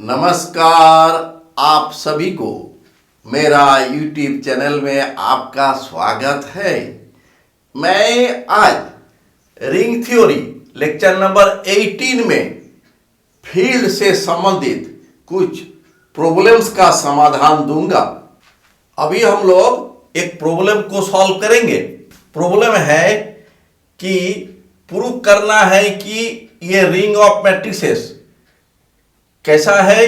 नमस्कार आप सभी को मेरा YouTube चैनल में आपका स्वागत है। मैं आज रिंग थ्योरी लेक्चर नंबर 18 में फील्ड से संबंधित कुछ प्रॉब्लम्स का समाधान दूंगा। अभी हम लोग एक प्रॉब्लम को सॉल्व करेंगे। प्रॉब्लम है कि प्रूव करना है कि ये रिंग ऑफ मैट्रिसेस कैसा है।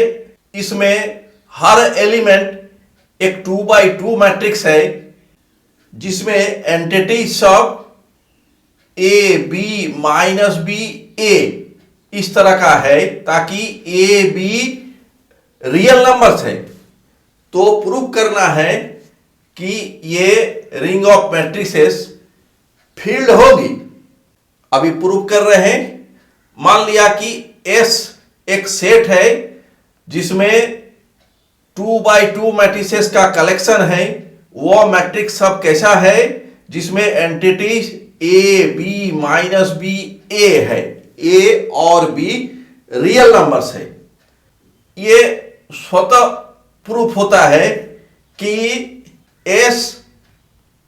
इसमें हर एलिमेंट एक 2x2 मैट्रिक्स है जिसमें एंटिटी सब ए बी माइनस बी ए इस तरह का है ताकि ए बी रियल नंबर्स है। तो प्रूव करना है कि ये रिंग ऑफ मैट्रिसेस फील्ड होगी। अभी प्रूव कर रहे हैं। मान लिया कि एस एक सेट है जिसमें 2x2 मैट्रिसेस का कलेक्शन है। वो मैट्रिक्स सब कैसा है जिसमें entities A B minus B A है। ए और बी रियल नंबर्स है। ये स्वतः प्रूफ होता है कि एस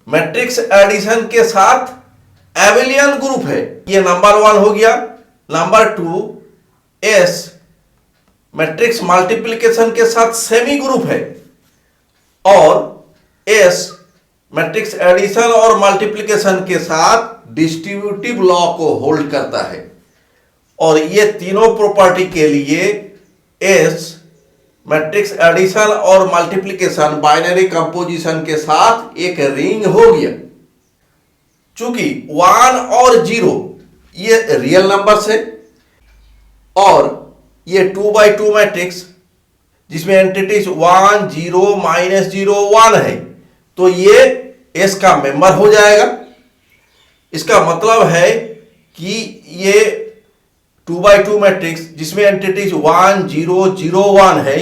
मैट्रिक्स एडिशन के साथ एबेलियन ग्रुप है। ये नंबर 1 हो गया। नंबर 2, एस मैट्रिक्स मल्टीप्लिकेशन के साथ सेमी ग्रुप है और एस मैट्रिक्स एडिशन और मल्टीप्लिकेशन के साथ डिस्ट्रीब्यूटिव लॉ को होल्ड करता है। और ये तीनों प्रॉपर्टी के लिए एस मैट्रिक्स एडिशन और मल्टीप्लिकेशन बाइनरी कंपोजिशन के साथ एक रिंग हो गया। चूंकि 1 और 0 ये रियल नंबर्स है और ये 2x2 मैट्रिक्स जिसमें एंटिटीज 1 0 माइनस 0 1 है तो ये एस का मेंबर हो जाएगा। इसका मतलब है कि ये 2x2 मैट्रिक्स जिसमें एंटिटीज 1 0 0 1 है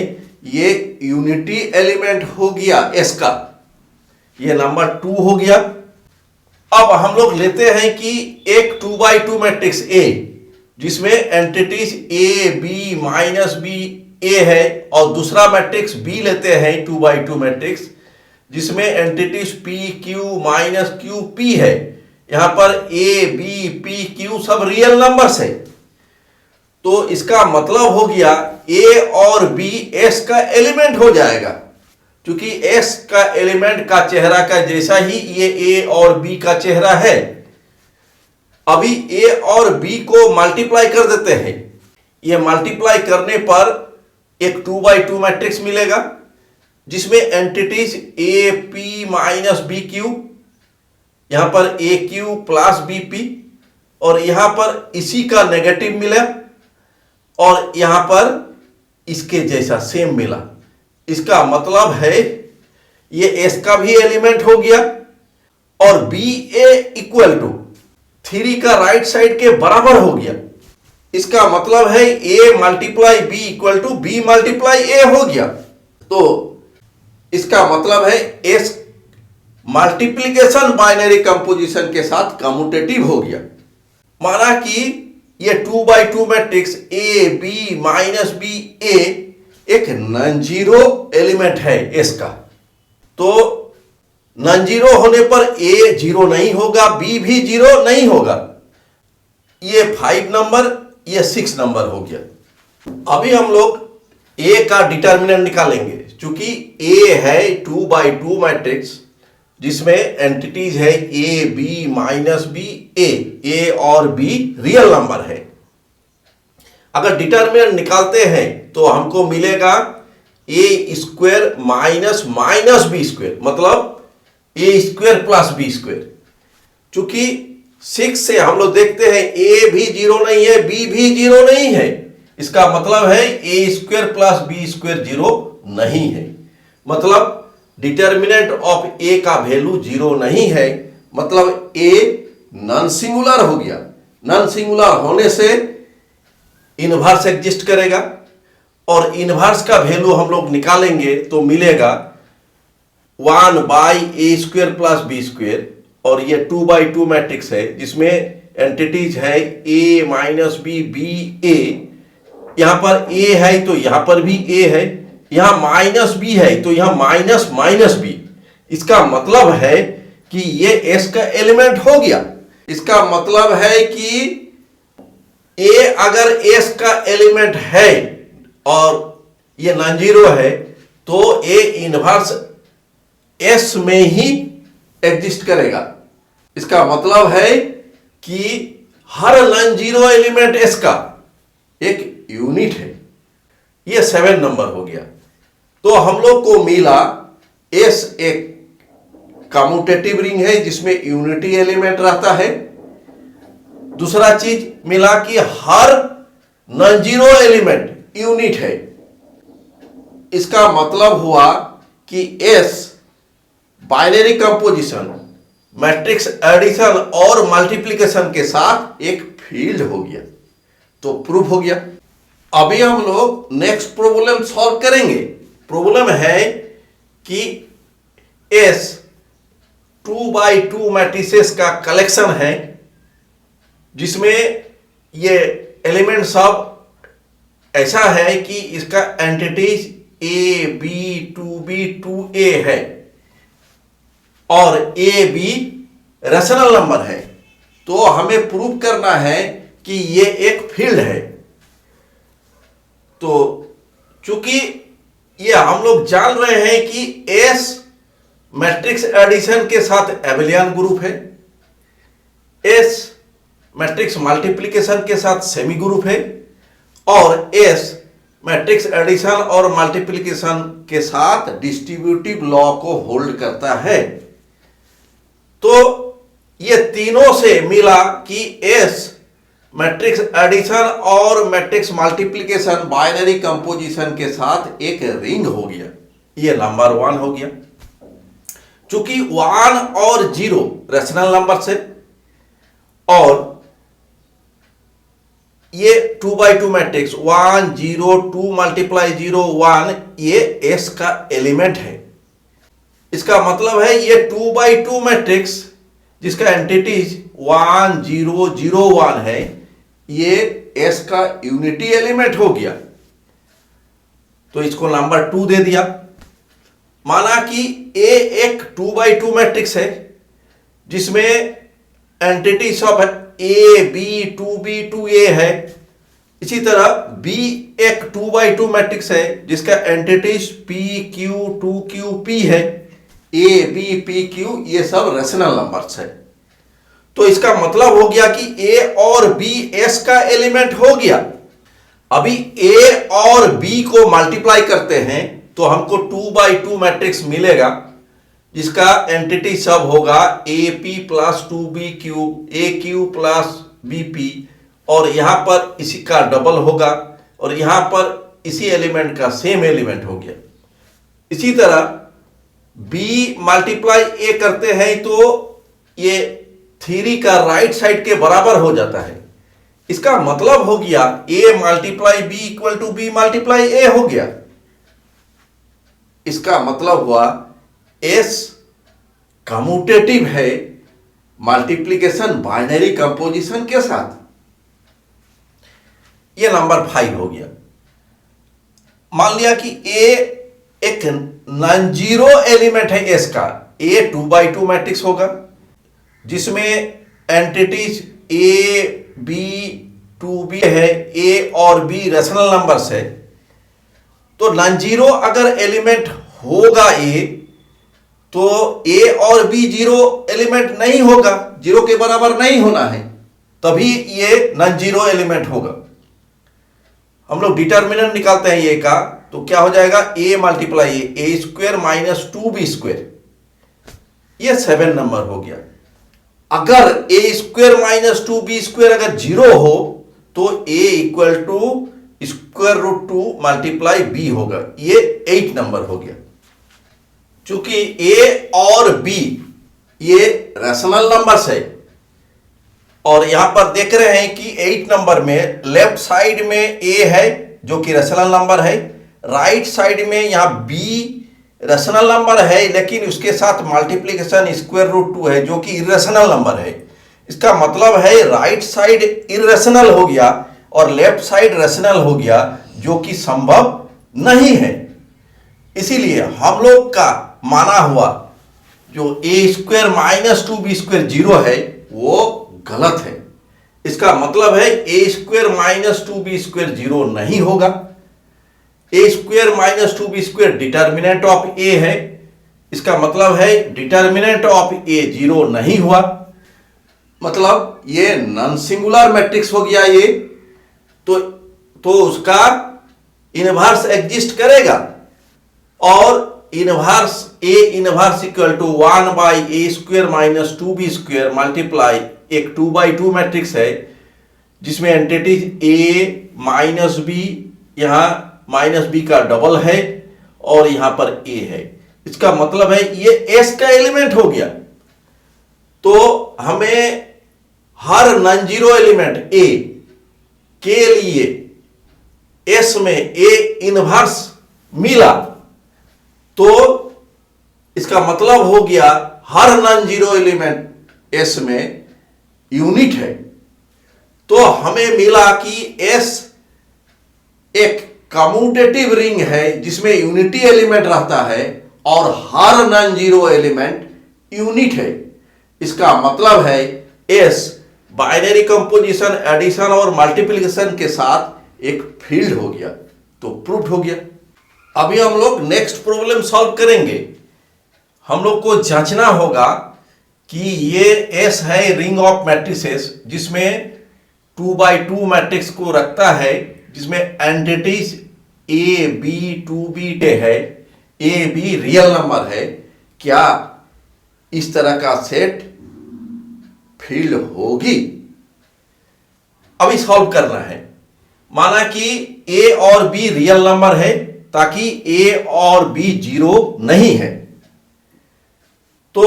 ये यूनिटी एलिमेंट हो गया एस का। ये नंबर 2 हो गया। अब हम लोग लेते हैं कि एक 2x2 मैट्रिक्स ए जिसमें entities A B minus B A है और दूसरा मैट्रिक्स बी लेते हैं 2x2 मैट्रिक्स जिसमें entities P Q minus Q P है। यहां पर ए बी पी क्यू सब रियल नंबर्स है। तो इसका मतलब हो गया ए और बी एस का एलिमेंट हो जाएगा। क्योंकि एस का एलिमेंट का चेहरा का जैसा ही ये ए और बी का चेहरा है। अभी ए और बी को मल्टीप्लाई कर देते हैं। ये मल्टीप्लाई करने पर एक 2x2 मैट्रिक्स मिलेगा जिसमें entities A P minus B Q, यहां पर A Q plus B P और यहां पर इसी का नेगेटिव मिला और यहां पर इसके जैसा सेम मिला। इसका मतलब है ये एस का भी एलिमेंट हो गया और बी ए इक्वल टू 3 का राइट साइड के बराबर हो गया। इसका मतलब है A multiply B equal to B multiply A हो गया। तो इसका मतलब है एस मल्टीप्लिकेशन बाइनरी कंपोजिशन के साथ कम्यूटेटिव हो गया। माना कि ये 2x2 matrix A B minus B A एक नॉन जीरो एलिमेंट है एस का। तो नॉन जीरो होने पर ए जीरो नहीं होगा, बी भी जीरो नहीं होगा। ये 5 नंबर, ये 6 नंबर हो गया। अभी हम लोग ए का डिटर्मिनेंट निकालेंगे। चूंकि ए है 2x2 मैट्रिक्स जिसमें एंटिटीज है ए बी माइनस बी ए और बी रियल नंबर है। अगर डिटर्मिनेंट निकालते हैं तो हमको मिलेगा A square minus minus B square, मतलब A square plus B square. चूंकि 6 से हम लोग देखते हैं ए भी जीरो नहीं है, बी भी जीरो नहीं है। इसका मतलब है A square plus B square zero नहीं है। मतलब डिटर्मिनेंट ऑफ ए का वैल्यू जीरो नहीं है। मतलब ए नॉन सिंगुलर हो गया। नॉन सिंगुलर होने से इनवर्स एग्जिस्ट करेगा और इनवर्स का वैल्यू हम लोग निकालेंगे तो मिलेगा 1 by A square plus B square. और ये 2x2 मैट्रिक्स है जिसमें एंटिटीज है A minus B B A यहां पर a है तो यहां पर भी a है, यहां माइनस b है तो यहां माइनस माइनस b। इसका मतलब है कि ये s का एलिमेंट हो गया। इसका मतलब है कि a अगर s का एलिमेंट है और ये नॉन जीरो है तो a इनवर्स s में ही एग्जिस्ट करेगा। इसका मतलब है कि हर नॉन जीरो एलिमेंट s का एक यूनिट है। ये 7 नंबर हो गया। तो हम लोग को मिला s एक कम्यूटेटिव रिंग है जिसमें यूनिटी एलिमेंट रहता है। दूसरा चीज मिला कि हर नॉन जीरो एलिमेंट यूनिट है। इसका मतलब हुआ कि S binary composition, matrix addition और मल्टीप्लिकेशन के साथ एक फील्ड हो गया। तो प्रूफ हो गया। अभी हम लोग नेक्स्ट प्रॉब्लम सॉल्व करेंगे। प्रॉब्लम है कि S 2x2 मैट्रिसेस का कलेक्शन है जिसमें ये एलिमेंट सब ऐसा है कि इसका entities A B two B two A है और ए बी रैशनल नंबर है। तो हमें प्रूव करना है कि ये एक फील्ड है। तो चूंकि ये हम लोग जान रहे हैं कि एस मैट्रिक्स एडिशन के साथ एबेलियन ग्रुप है, एस मैट्रिक्स मल्टीप्लिकेशन के साथ सेमी ग्रुप है और एस मैट्रिक्स एडिशन और मल्टीप्लिकेशन के साथ डिस्ट्रीब्यूटिव लॉ को होल्ड करता है। तो ये तीनों से मिला कि एस मैट्रिक्स एडिशन और मैट्रिक्स मल्टीप्लिकेशन बाइनरी कंपोजिशन के साथ एक रिंग हो गया। ये नंबर 1 हो गया। चूंकि 1 और 0 रैशनल नंबर से और ये 2x2 मैट्रिक्स 1 0 2 मल्टीप्लाई 0 1 ये S का एलिमेंट है। इसका मतलब है ये 2x2 मैट्रिक्स जिसका एंटिटीज 1 0 0 1 है, ये S का यूनिटी एलिमेंट हो गया। तो इसको नंबर 2 दे दिया। माना कि A एक 2x2 मैट्रिक्स है जिसमें एंटिटी सब है A B 2B 2A है। इसी तरह B एक 2x2 मैट्रिक्स है जिसका entities P Q 2Q P है। A B P Q ये सब रैशनल नंबर्स है। तो इसका मतलब हो गया कि A और B S का एलिमेंट हो गया। अभी A और B को मल्टीप्लाई करते हैं तो हमको 2x2 मैट्रिक्स मिलेगा जिसका एंटिटी सब होगा AP plus 2BQ AQ plus BP और यहां पर इसी का डबल होगा और यहां पर इसी एलिमेंट का सेम एलिमेंट हो गया। इसी तरह B मल्टीप्लाई A करते हैं तो ये 3 का राइट साइड के बराबर हो जाता है। इसका मतलब हो गया A multiply B equal to B multiply A हो गया। इसका मतलब हुआ S कम्यूटेटिव है मल्टीप्लिकेशन बाइनरी कंपोजिशन के साथ। यह नंबर 5 हो गया। मान लिया कि A एक नॉन जीरो एलिमेंट है S का। A 2x2 मैट्रिक्स होगा जिसमें एंटिटीज A B 2B है। A और B रैशनल नंबर्स है। तो नॉन जीरो अगर एलिमेंट होगा A तो A और B जीरो एलिमेंट नहीं होगा, जीरो के बराबर नहीं होना है, तभी ये नॉन जीरो एलिमेंट होगा। हम लोग डिटर्मिनेंट निकालते हैं ये का, तो क्या हो जाएगा A multiply A square minus 2B square, ये 7 नंबर हो गया। अगर A square minus 2B square अगर जीरो हो तो A equal to square root 2 multiply B होगा, ये 8 नंबर हो गया। चूंकि A और B ये रैशनल नंबर्स है और यहां पर देख रहे हैं कि 8 नंबर में लेफ्ट साइड में A है जो कि रैशनल नंबर है, राइट साइड में यहां B रैशनल नंबर है लेकिन उसके साथ मल्टीप्लिकेशन स्क्वायर रूट 2 है जो कि इरेशनल नंबर है। इसका मतलब है राइट साइड इरेशनल हो गया और लेफ्ट साइड रेशनल हो गया, जो कि संभव नहीं है। इसीलिए हम लोग का माना हुआ जो ए स्क्वायर माइनस 2b² 0 है वो गलत है। इसका मतलब है ए स्क्वायर माइनस 2b² 0 नहीं होगा। A square minus 2b² determinant of A है। इसका मतलब है डिटर्मिनेंट ऑफ ए 0 नहीं हुआ, मतलब ये नॉन सिंगुलर मैट्रिक्स हो गया ये। तो उसका इनवर्स एग्जिस्ट करेगा, और inverse A inverse equal to 1/a² minus 2b² multiply एक 2/2 मैट्रिक्स है, जिसमें एंटिटी ए माइनस बी, यहां माइनस बी का डबल है और यहां पर ए है। इसका मतलब है ये एस का एलिमेंट हो गया। तो हमें हर नॉन जीरो एलिमेंट ए के लिए एस में ए इनवर्स मिला, तो इसका मतलब हो गया हर नॉन जीरो एलिमेंट एस में यूनिट है। तो हमें मिला कि एस एक कम्यूटेटिव रिंग है जिसमें यूनिटी एलिमेंट रहता है और हर नॉन जीरो एलिमेंट यूनिट है। इसका मतलब है एस बाइनरी कंपोजिशन, एडिशन और मल्टीप्लिकेशन के साथ एक फील्ड हो गया, तो प्रूफ हो गया। अभी हम लोग नेक्स्ट प्रॉब्लम सॉल्व करेंगे। हम लोग को जांचना होगा कि ये एस है रिंग ऑफ मैट्रिसेस, जिसमें 2/2 मैट्रिक्स को रखता है, जिसमें एंटिटीज ए बी 2b है। ए बी रियल नंबर है। क्या इस तरह का सेट फील्ड होगी? अभी सॉल्व करना है। माना कि ए और बी रियल नंबर है, ताकि ए और बी 0 नहीं है। तो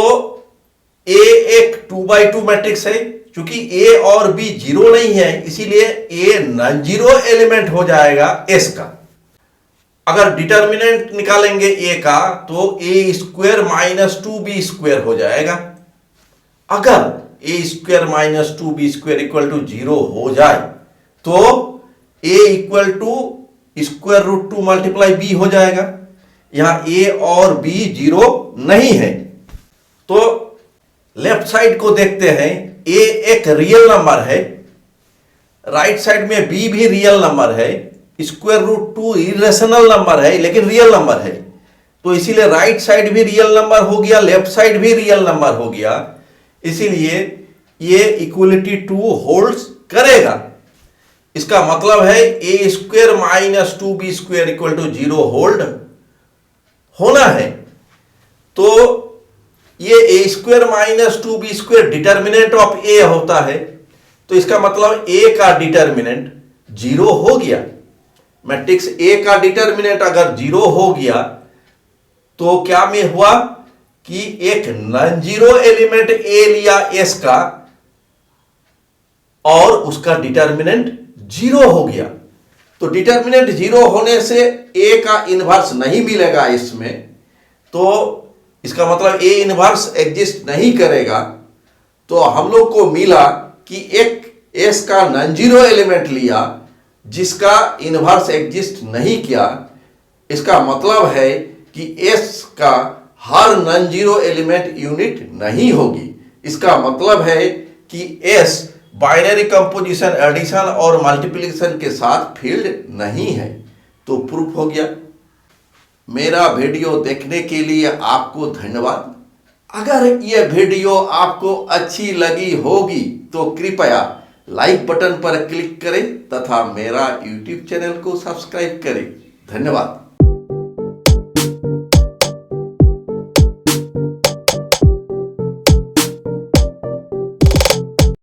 ए एक 2/2 मैट्रिक्स है। क्योंकि ए और बी 0 नहीं है, इसीलिए ए नॉन जीरो एलिमेंट हो जाएगा एस का। अगर डिटर्मिनेंट निकालेंगे ए का, तो ए स्क्वायर माइनस 2b² हो जाएगा। अगर A square minus 2b² equal to 0 हो जाए, तो A equal to square root 2 multiply B हो जाएगा। यहां ए और बी 0 नहीं है। तो लेफ्ट साइड को देखते हैं। ए एक रियल नंबर है, राइट साइड में बी भी रियल नंबर है, स्क्वायर रूट 2 इरेशनल नंबर है लेकिन रियल नंबर है। तो इसीलिए राइट साइड भी रियल नंबर हो गया, लेफ्ट साइड भी रियल नंबर हो गया। इसीलिए ये इक्वलिटी 2 होल्ड्स करेगा। इसका मतलब है A square minus 2b² equal to 0 hold होना है। तो ये A square minus 2b² determinant of A होता है। तो इसका मतलब ए का डिटर्मिनेंट 0 हो गया। मैट्रिक्स ए का डिटर्मिनेंट अगर 0 हो गया, तो क्या में हुआ कि एक नॉन जीरो एलिमेंट ए लिया एस का, और उसका डिटर्मिनेंट 0 हो गया। तो डिटर्मिनेंट 0 होने से ए का इनवर्स नहीं मिलेगा इसमें, तो इसका मतलब ए इनवर्स एग्जिस्ट नहीं करेगा। तो हम लोग को मिला कि एक एस का नॉन जीरो एलिमेंट लिया जिसका इनवर्स एग्जिस्ट नहीं किया। इसका मतलब है कि एस का हर नॉन जीरो एलिमेंट यूनिट नहीं होगी। इसका मतलब है कि एस बाइनरी कंपोजिशन, एडिशन और मल्टीप्लिकेशन के साथ फील्ड नहीं है। तो प्रूफ हो गया। मेरा वीडियो देखने के लिए आपको धन्यवाद। अगर यह वीडियो आपको अच्छी लगी होगी तो कृपया लाइक बटन पर क्लिक करें तथा मेरा YouTube चैनल को सब्सक्राइब करें। धन्यवाद।